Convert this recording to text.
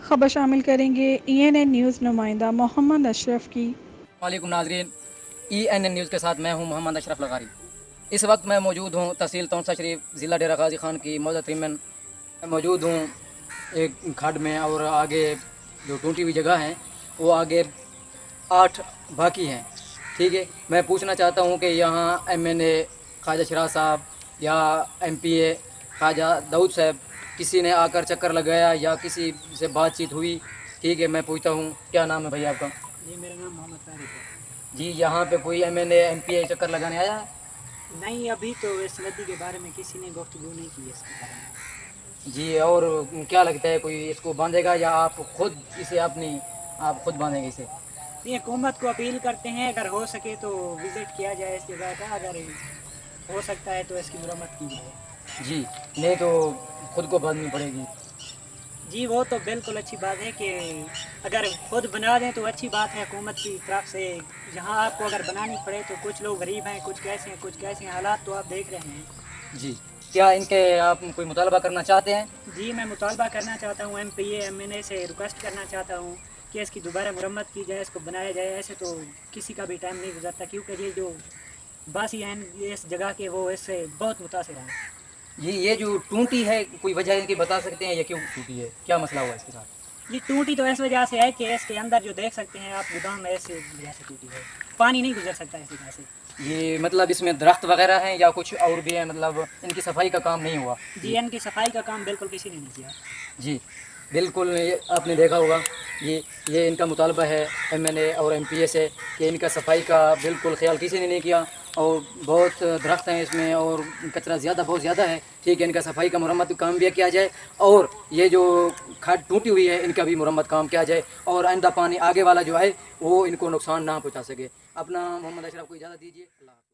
خبر شامل کریں گے ENN نیوز نمائندہ محمد اشرف کی۔ وعلیکم ناظرین، ENN نیوز کے ساتھ میں ہوں محمد اشرف لغاری۔ اس وقت میں موجود ہوں تحصیل تونسا شریف، ضلع ڈیرہ غازی خان کی موزت ریمن موجود ہوں ایک کھڈ میں، اور آگے جو ٹوٹی ہوئی جگہ ہیں وہ آگے 8 باقی ہیں۔ ٹھیک ہے، میں پوچھنا چاہتا ہوں کہ یہاں MNA خواجہ شراز صاحب یا MPA خواجہ داؤد صاحب کسی نے آ کر چکر لگایا یا کسی سے بات چیت ہوئی؟ ٹھیک ہے، میں پوچھتا ہوں کیا نام ہے بھائی آپ کا؟ جی میرا نام محمد طارق ہے۔ جی، یہاں پہ کوئی MNA MPA چکر لگانے آیا ہے؟ نہیں، ابھی تو اس ندی کے بارے میں کسی نے گفتگو نہیں کی اس کے بارے میں۔ جی، اور کیا لگتا ہے کوئی اس کو باندھے گا یا آپ خود اسے آپ خود باندھیں گے اسے؟ یہ حکومت کو اپیل کرتے ہیں اگر ہو سکے تو وزٹ کیا جائے اس جگہ کا، اگر ہو سکتا ہے تو اس کی مرمت کی جائے۔ جی، نہیں تو خود کو باندھنی پڑے گی۔ جی وہ تو بالکل اچھی بات ہے کہ اگر خود بنا دیں تو اچھی بات ہے حکومت کی طرف سے۔ یہاں آپ کو اگر بنانی پڑے تو کچھ لوگ غریب ہیں، کچھ کیسے ہیں حالات تو آپ دیکھ رہے ہیں۔ جی، کیا ان کے آپ کوئی مطالبہ کرنا چاہتے ہیں؟ جی میں مطالبہ کرنا چاہتا ہوں، MPA MNA سے ریکویسٹ کرنا چاہتا ہوں کہ اس کی دوبارہ مرمت کی جائے، اس کو بنایا جائے۔ ایسے تو کسی کا بھی ٹائم نہیں گزرتا، کیونکہ یہ جو باسی ہیں اس جگہ کے وہ اس سے بہت متاثر ہیں۔ جی، یہ جو ٹوٹی ہے کوئی وجہ ان کی بتا سکتے ہیں یہ کیوں ٹوٹی ہے؟ کیا مسئلہ ہوا اس کے ساتھ؟ یہ ٹوٹی تو اس وجہ سے ہے کہ اس کے اندر جو دیکھ سکتے ہیں آپ گودام میں ایسے وجہ سے ٹوٹی ہے، پانی نہیں گزر سکتا اس جگہ سے۔ یہ مطلب اس میں درخت وغیرہ ہیں یا کچھ اور بھی ہے؟ مطلب ان کی صفائی کا کام نہیں ہوا؟ جی ان کی صفائی کا کام بالکل کسی نے نہیں کیا۔ جی بالکل، آپ نے دیکھا ہوگا یہ ان کا مطالبہ ہے MNA اور MPA سے کہ ان کا صفائی کا بالکل خیال کسی نے نہیں کیا، اور بہت درخت ہیں اس میں اور کچرا بہت زیادہ ہے۔ ٹھیک ہے، ان کا صفائی کا مرمت کام بھی کیا جائے، اور یہ جو کھڈ ٹوٹی ہوئی ہے ان کا بھی مرمت کام کیا جائے، اور آئندہ پانی آگے والا جو ہے وہ ان کو نقصان نہ پہنچا سکے۔ اپنا محمد اشرف کو اجازت دیجیے، اللہ حافظ۔